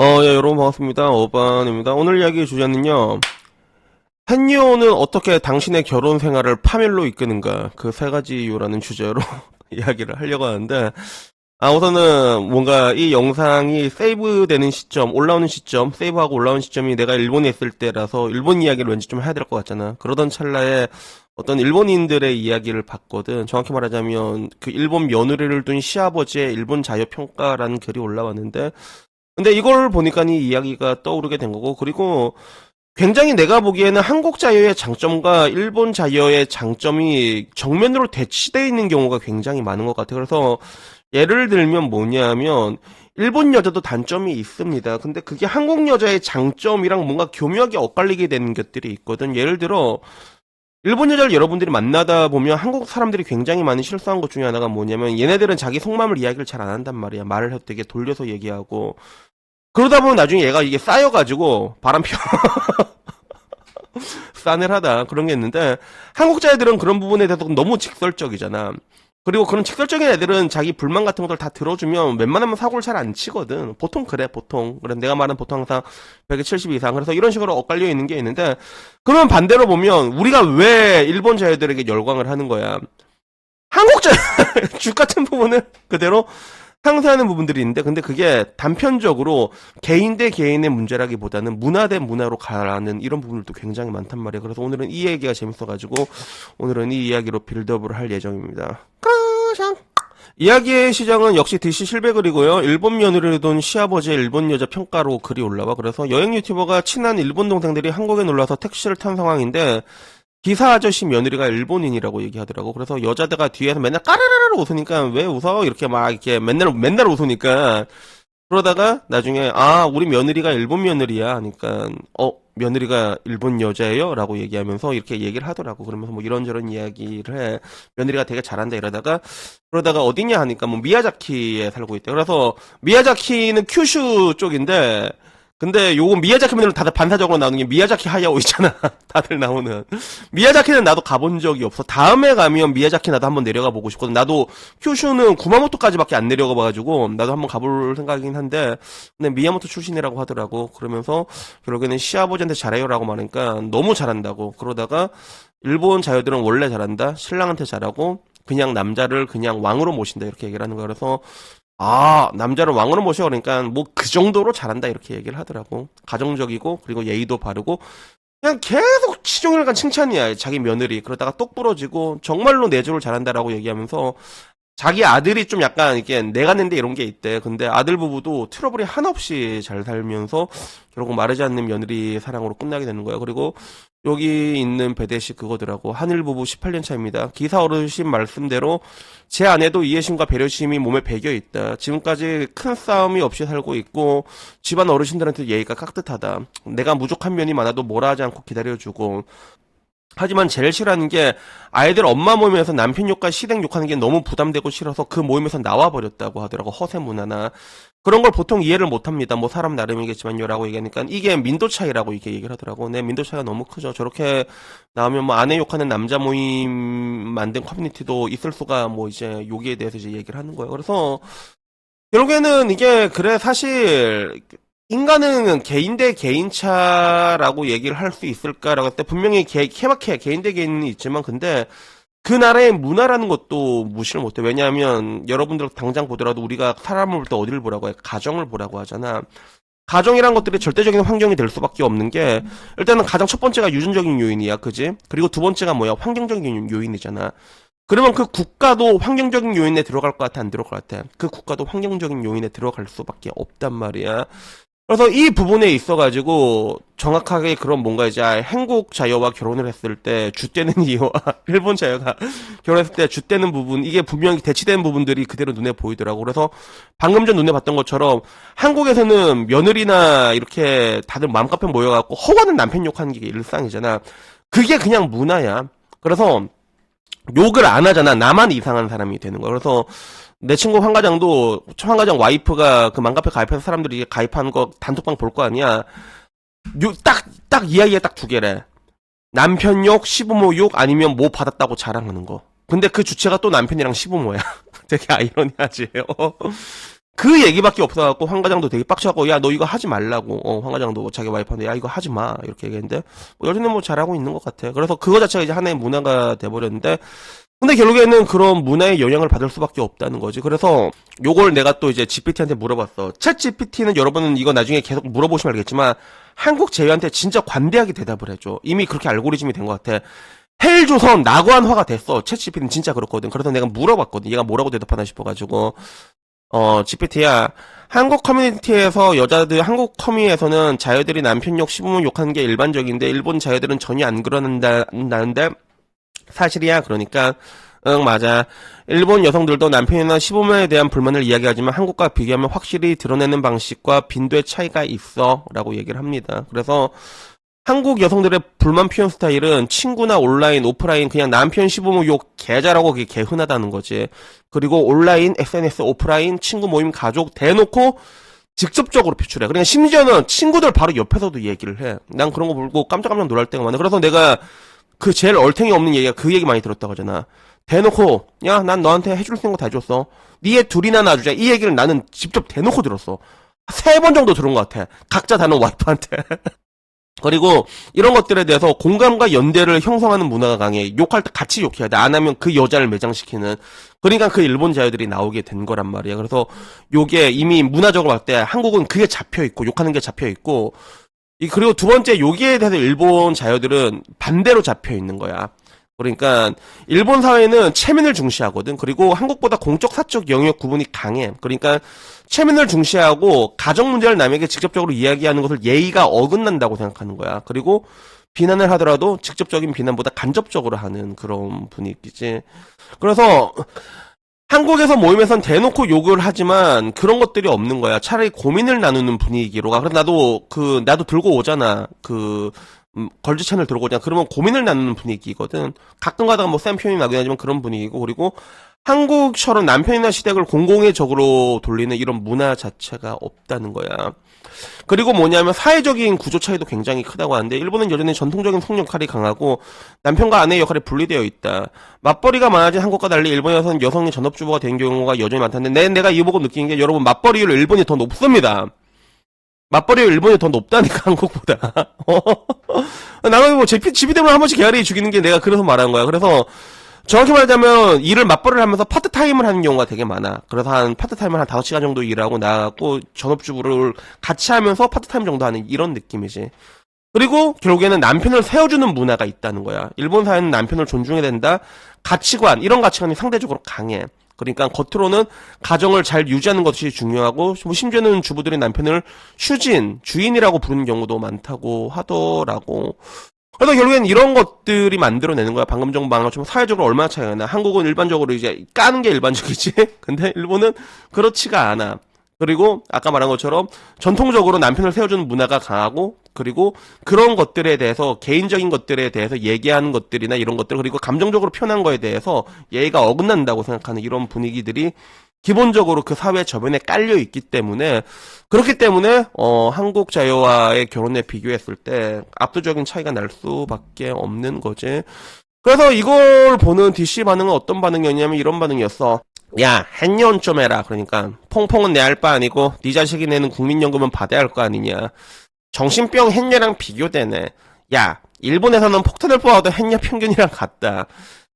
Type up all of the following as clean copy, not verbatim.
예, 여러분 반갑습니다. 어반입니다. 오늘 이야기 주제는요. 헨리오는 어떻게 당신의 결혼 생활을 파멸로 이끄는가 그 세 가지 이유라는 주제로 이야기를 하려고 하는데 우선은 뭔가 이 영상이 세이브 되는 시점, 올라오는 시점, 세이브하고 올라오는 시점이 내가 일본에 있을 때라서 일본 이야기를 왠지 좀 해야 될 것 같잖아. 그러던 찰나에 어떤 일본인들의 이야기를 봤거든. 정확히 말하자면 그 일본 며느리를 둔 시아버지의 일본 자유평가라는 글이 올라왔는데 근데 이걸 보니까 이 이야기가 떠오르게 된 거고, 그리고 굉장히 내가 보기에는 한국 자유의 장점과 일본 자유의 장점이 정면으로 대치되어 있는 경우가 굉장히 많은 것 같아요. 그래서 예를 들면 뭐냐면, 일본 여자도 단점이 있습니다. 근데 그게 한국 여자의 장점이랑 뭔가 교묘하게 엇갈리게 되는 것들이 있거든. 예를 들어, 일본 여자를 여러분들이 만나다 보면 한국 사람들이 굉장히 많이 실수한 것 중에 하나가 뭐냐면, 얘네들은 자기 속마음을 이야기를 잘 안 한단 말이야. 말을 되게 돌려서 얘기하고. 그러다 보면 나중에 얘가 이게 쌓여가지고 바람펴 싸늘하다 그런 게 있는데 한국자 애들은 그런 부분에 대해서 너무 직설적이잖아. 그리고 그런 직설적인 애들은 자기 불만 같은 것들 다 들어주면 웬만하면 사고를 잘 안 치거든. 보통 그래, 보통. 그래, 내가 말한 보통 항상 170 이상. 그래서 이런 식으로 엇갈려 있는 게 있는데, 그러면 반대로 보면, 우리가 왜 일본 자애들에게 열광을 하는 거야? 한국자, 죽 같은 부분을 그대로 상쇄하는 부분들이 있는데 근데 그게 단편적으로 개인 대 개인의 문제라기보다는 문화 대 문화로 가라는 이런 부분들도 굉장히 많단 말이에요. 그래서 오늘은 이 얘기가 재밌어가지고 오늘은 이 이야기로 빌드업을 할 예정입니다. 까샹. 이야기의 시작은 역시 DC 실베글이고요. 일본 며느리를 둔 시아버지의 일본 여자 평가로 글이 올라와. 그래서 여행 유튜버가 친한 일본 동생들이 한국에 놀러서 택시를 탄 상황인데 기사 아저씨 며느리가 일본인이라고 얘기하더라고. 그래서 여자들가 뒤에서 맨날 까르르르 웃으니까 왜 웃어? 이렇게 막 이렇게 맨날 웃으니까 그러다가 나중에 우리 며느리가 일본 며느리야 하니까 며느리가 일본 여자예요? 라고 얘기하면서 이렇게 얘기를 하더라고. 그러면서 뭐 이런저런 이야기를 해. 며느리가 되게 잘한다 그러다가 어디냐 하니까 뭐 미야자키에 살고 있대. 그래서 미야자키는 큐슈 쪽인데 근데 요거 미야자키 면은 다들 반사적으로 나오는 게 미야자키 하야오 있잖아. 다들 나오는. 미야자키는 나도 가본 적이 없어. 다음에 가면 미야자키 나도 한번 내려가 보고 싶거든. 나도 큐슈는 구마모토까지밖에 안 내려가 봐가지고 나도 한번 가볼 생각이긴 한데 근데 미야모토 출신이라고 하더라고. 그러면서 결국에는 시아버지한테 잘해요라고 말하니까 너무 잘한다고. 그러다가 일본 자녀들은 원래 잘한다. 신랑한테 잘하고 그냥 남자를 그냥 왕으로 모신다 이렇게 얘기를 하는 거야. 그래서 남자를 왕으로 모셔 그러니까 뭐 그 정도로 잘한다 이렇게 얘기를 하더라고. 가정적이고 그리고 예의도 바르고 그냥 계속 치종일관 칭찬이야. 자기 며느리. 그러다가 똑 부러지고 정말로 내조를 잘한다라고 얘기하면서 자기 아들이 좀 약간 이게 내가 낸데 이런 게 있대. 근데 아들 부부도 트러블이 하나 없이 잘 살면서 결국 마르지 않는 며느리 사랑으로 끝나게 되는 거야. 그리고 여기 있는 배대식 그거더라고. 한일 부부 18년 차입니다. 기사 어르신 말씀대로 제 아내도 이해심과 배려심이 몸에 배겨 있다. 지금까지 큰 싸움이 없이 살고 있고 집안 어르신들한테 예의가 깍듯하다. 내가 부족한 면이 많아도 뭐라 하지 않고 기다려주고 하지만 제일 싫어하는 게 아이들 엄마 모임에서 남편 욕과 시댁 욕하는 게 너무 부담되고 싫어서 그 모임에서 나와버렸다고 하더라고. 허세 문화나 그런 걸 보통 이해를 못합니다. 뭐 사람 나름이겠지만요 라고 얘기하니까 이게 민도 차이라고 이게 얘기를 하더라고. 네, 민도 차이가 너무 크죠. 저렇게 나오면 뭐 아내 욕하는 남자 모임 만든 커뮤니티도 있을 수가 뭐 이제 여기에 대해서 이제 얘기를 하는 거예요. 그래서 결국에는 이게 그래 사실 인간은 개인 대 개인 차라고 얘기를 할 수 있을까라고 했을 때 분명히 케바케 개인 대 개인이 있지만 근데 그 나라의 문화라는 것도 무시를 못해. 왜냐하면 여러분들 당장 보더라도 우리가 사람을 볼 때 어디를 보라고 해? 가정을 보라고 하잖아. 가정이란 것들이 절대적인 환경이 될 수밖에 없는 게 일단은 가장 첫 번째가 유전적인 요인이야. 그지? 그리고 두 번째가 뭐야? 환경적인 요인이잖아. 그러면 그 국가도 환경적인 요인에 들어갈 것 같아? 안 들어갈 것 같아? 그 국가도 환경적인 요인에 들어갈 수밖에 없단 말이야. 그래서 이 부분에 있어가지고 정확하게 그런 뭔가 이제 한국 자녀와 결혼을 했을 때 줏대는 이유와 일본 자녀가 결혼했을 때 줏대는 부분 이게 분명히 대치되는 부분들이 그대로 눈에 보이더라고. 그래서 방금 전 눈에 봤던 것처럼 한국에서는 며느리나 이렇게 다들 맘카페 모여갖고 허구하는 남편 욕하는 게 일상이잖아. 그게 그냥 문화야. 그래서 욕을 안 하잖아. 나만 이상한 사람이 되는 거야. 그래서 내 친구 황과장도 황과장 와이프가 그 맘카페 가입해서 사람들이 가입하는 거 단톡방 볼 거 아니야. 딱 이야기가 딱 두 개래. 남편 욕, 시부모 욕 아니면 뭐 받았다고 자랑하는 거. 근데 그 주체가 또 남편이랑 시부모야. 되게 아이러니하지. 그 얘기밖에 없어갖고 황 과장도 되게 빡쳐갖고 야 너 이거 하지 말라고 황 과장도 자기 와이프한테 야 이거 하지 마 이렇게 얘기했는데 뭐 여전히 뭐 잘하고 있는 것 같아. 그래서 그거 자체가 이제 하나의 문화가 돼버렸는데 근데 결국에는 그런 문화의 영향을 받을 수밖에 없다는 거지. 그래서 요걸 내가 또 이제 GPT한테 물어봤어. 챗 GPT는 여러분은 이거 나중에 계속 물어보시면 알겠지만 한국 제휴한테 진짜 관대하게 대답을 해줘. 이미 그렇게 알고리즘이 된 것 같아. 헬조선 낙원화가 됐어. 챗 GPT는 진짜 그렇거든. 그래서 내가 물어봤거든. 얘가 뭐라고 대답하나 싶어가지고 GPT야, 한국 커뮤니티에서 여자들, 한국 커뮤에서는 자녀들이 남편 욕, 시부모 욕하는 게 일반적인데, 일본 자녀들은 전혀 안 그러는다는데, 사실이야? 그러니까, 응, 맞아. 일본 여성들도 남편이나 시부모에 대한 불만을 이야기하지만 한국과 비교하면 확실히 드러내는 방식과 빈도의 차이가 있어. 라고 얘기를 합니다. 그래서, 한국 여성들의 불만 표현 스타일은 친구나 온라인, 오프라인 그냥 남편 시부모 욕 개잘하고 그게 개 흔하다는 거지. 그리고 온라인, SNS, 오프라인, 친구 모임, 가족 대놓고 직접적으로 표출해. 그러니까 심지어는 친구들 바로 옆에서도 얘기를 해. 난 그런 거 보고 깜짝깜짝 놀랄 때가 많아. 그래서 내가 그 제일 얼탱이 없는 얘기가 그 얘기 많이 들었다고 하잖아. 대놓고 야, 난 너한테 해줄 수 있는 거 다 해줬어. 니애 둘이나 놔주자. 이 얘기를 나는 직접 대놓고 들었어. 3번 정도 들은 것 같아. 각자 다른 와이프한테. 그리고 이런 것들에 대해서 공감과 연대를 형성하는 문화가 강해. 욕할 때 같이 욕해야 돼. 안 하면 그 여자를 매장시키는. 그러니까 그 일본 자유들이 나오게 된 거란 말이야. 그래서 요게 이미 문화적으로 봤을 때 한국은 그게 잡혀있고 욕하는 게 잡혀있고 그리고 두 번째 여기에 대해서 일본 자유들은 반대로 잡혀있는 거야. 그러니까 일본 사회는 체면을 중시하거든. 그리고 한국보다 공적 사적 영역 구분이 강해. 그러니까 체면을 중시하고 가정 문제를 남에게 직접적으로 이야기하는 것을 예의가 어긋난다고 생각하는 거야. 그리고 비난을 하더라도 직접적인 비난보다 간접적으로 하는 그런 분위기지. 그래서 한국에서 모임에선 대놓고 욕을 하지만 그런 것들이 없는 거야. 차라리 고민을 나누는 분위기로 가. 그래서 나도 들고 오잖아. 걸즈 채널 들고 오잖아. 그러면 고민을 나누는 분위기거든. 가끔 가다가 뭐 쌤 표현이 나긴 하지만 그런 분위기고. 그리고 한국처럼 남편이나 시댁을 공공의 적으로 돌리는 이런 문화 자체가 없다는 거야. 그리고 뭐냐면 사회적인 구조 차이도 굉장히 크다고 하는데 일본은 여전히 전통적인 성 역할이 강하고 남편과 아내의 역할이 분리되어 있다. 맞벌이가 많아진 한국과 달리 일본에서는 여성이 전업주부가 된 경우가 여전히 많다는데 내가 이거 보고 느낀 게 여러분 맞벌이율 일본이 더 높습니다. 맞벌이율 일본이 더 높다니까 한국보다. 나는 뭐 집이 되면 한 번씩 개아리 죽이는 게 내가 그래서 말한 거야. 그래서 정확히 말하자면 일을 맞벌이를 하면서 파트타임을 하는 경우가 되게 많아. 그래서 한 파트타임을 한 5시간 정도 일하고 나가고 전업주부를 같이 하면서 파트타임 정도 하는 이런 느낌이지. 그리고 결국에는 남편을 세워주는 문화가 있다는 거야. 일본 사회는 남편을 존중해야 된다. 가치관, 이런 가치관이 상대적으로 강해. 그러니까 겉으로는 가정을 잘 유지하는 것이 중요하고 뭐 심지어는 주부들이 남편을 주인이라고 부르는 경우도 많다고 하더라고. 그래서 결국엔 이런 것들이 만들어내는 거야. 방금 전에 말한 것처럼 사회적으로 얼마나 차이가 나. 한국은 일반적으로 이제 까는 게 일반적이지. 근데 일본은 그렇지가 않아. 그리고 아까 말한 것처럼 전통적으로 남편을 세워주는 문화가 강하고 그리고 그런 것들에 대해서 개인적인 것들에 대해서 얘기하는 것들이나 이런 것들 그리고 감정적으로 표현한 거에 대해서 예의가 어긋난다고 생각하는 이런 분위기들이 기본적으로 그 사회 저변에 깔려 있기 때문에 그렇기 때문에 한국 자유와의 결혼에 비교했을 때 압도적인 차이가 날 수밖에 없는 거지. 그래서 이걸 보는 DC 반응은 어떤 반응이었냐면 이런 반응이었어. 야, 햇년 좀 해라. 그러니까 퐁퐁은 내 알 바 아니고 네 자식이 내는 국민연금은 받아야 할 거 아니냐. 정신병 햇녀랑 비교되네. 야, 일본에서는 폭탄을 쏘아도 햇녀 평균이랑 같다.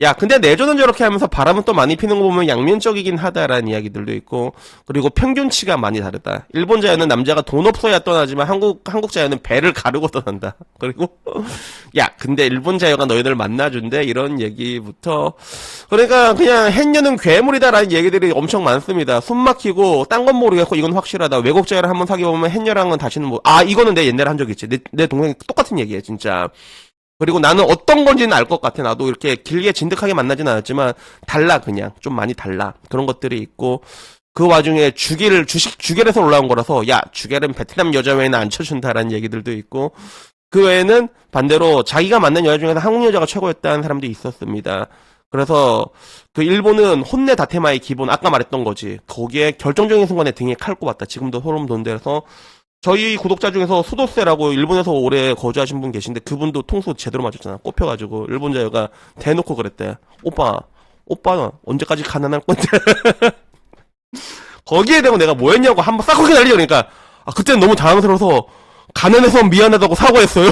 야, 근데 내조는 저렇게 하면서 바람은 또 많이 피는 거 보면 양면적이긴 하다라는 이야기들도 있고, 그리고 평균치가 많이 다르다. 일본 자유는 남자가 돈 없어야 떠나지만 한국 자유는 배를 가르고 떠난다. 그리고, 야, 근데 일본 자유가 너희들 만나준대? 이런 얘기부터, 그러니까 그냥 햇녀는 괴물이다라는 얘기들이 엄청 많습니다. 숨 막히고, 딴 건 모르겠고, 이건 확실하다. 외국 자유를 한번 사귀어보면 햇녀랑은 다시는 이거는 내 옛날에 한 적 있지. 내 동생이 똑같은 얘기해, 진짜. 그리고 나는 어떤 건지는 알 것 같아. 나도 이렇게 길게 진득하게 만나진 않았지만 달라 그냥 좀 많이 달라 그런 것들이 있고 그 와중에 주겔에서 올라온 거라서 야 주겔은 베트남 여자 외에는 안 쳐준다라는 얘기들도 있고 그 외에는 반대로 자기가 만난 여자 중에서 한국 여자가 최고였다는 사람도 있었습니다. 그래서 그 일본은 혼내 다테마의 기본 아까 말했던 거지 거기에 결정적인 순간에 등에 칼 꼽았다. 지금도 소름 돋는데서 저희 구독자 중에서 수도세라고 일본에서 오래 거주하신 분 계신데 그분도 통수 제대로 맞았잖아. 꼽혀가지고 일본 자유가 대놓고 그랬대. 오빠 언제까지 가난할 건데. 거기에 대고 내가 뭐 했냐고 한번 싹하게 날리죠. 그러니까, 그때는 너무 당황스러워서, 가난해서 미안하다고 사과했어요.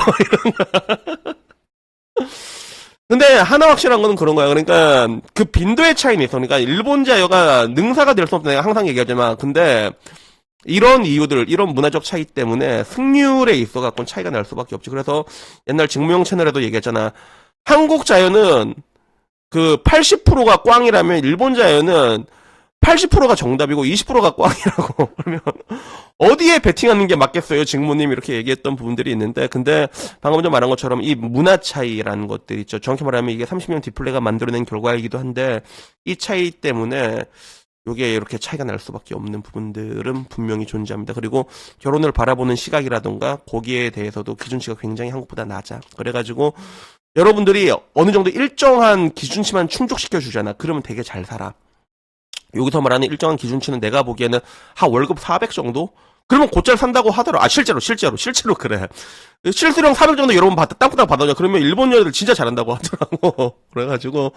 근데 하나 확실한 거는 그런 거야. 그러니까 그 빈도의 차이는 있어. 그러니까 일본 자여가 능사가 될 수 없다. 내가 항상 얘기하지만, 근데 이런 이유들, 이런 문화적 차이 때문에 승률에 있어 갖고 차이가 날 수밖에 없지. 그래서 옛날 직무용 채널에도 얘기했잖아. 한국 자여는 그 80%가 꽝이라면 일본 자여는 80%가 정답이고 20%가 꽝이라고. 그러면 어디에 베팅하는 게 맞겠어요? 직무님 이렇게 얘기했던 부분들이 있는데, 근데 방금 전 말한 것처럼 이 문화 차이라는 것들 있죠. 정확히 말하면 이게 30년 디플레이가 만들어낸 결과이기도 한데, 이 차이 때문에 요게 이렇게 차이가 날 수밖에 없는 부분들은 분명히 존재합니다. 그리고 결혼을 바라보는 시각이라던가 거기에 대해서도 기준치가 굉장히 한국보다 낮아. 그래가지고 여러분들이 어느 정도 일정한 기준치만 충족시켜 주잖아. 그러면 되게 잘 살아. 여기서 말하는 일정한 기준치는 내가 보기에는 한 월급 400 정도? 그러면 곧잘 산다고 하더라. 실제로 그래. 실수령 400 정도 여러분 땅콩땅 받아줘. 그러면 일본 여자들 진짜 잘한다고 하더라고. 그래가지고,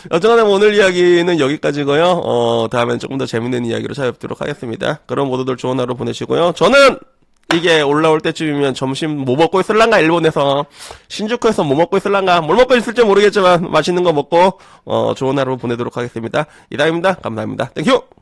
어쨌거나 오늘 이야기는 여기까지고요. 다음엔 조금 더 재밌는 이야기로 찾아뵙도록 하겠습니다. 그럼 모두들 좋은 하루 보내시고요. 저는 이게 올라올 때쯤이면 점심 뭐 먹고 있을란가, 일본에서. 신주쿠에서 뭐 먹고 있을란가. 뭘 먹고 있을지 모르겠지만, 맛있는 거 먹고, 좋은 하루 보내도록 하겠습니다. 이다입니다. 감사합니다. 땡큐!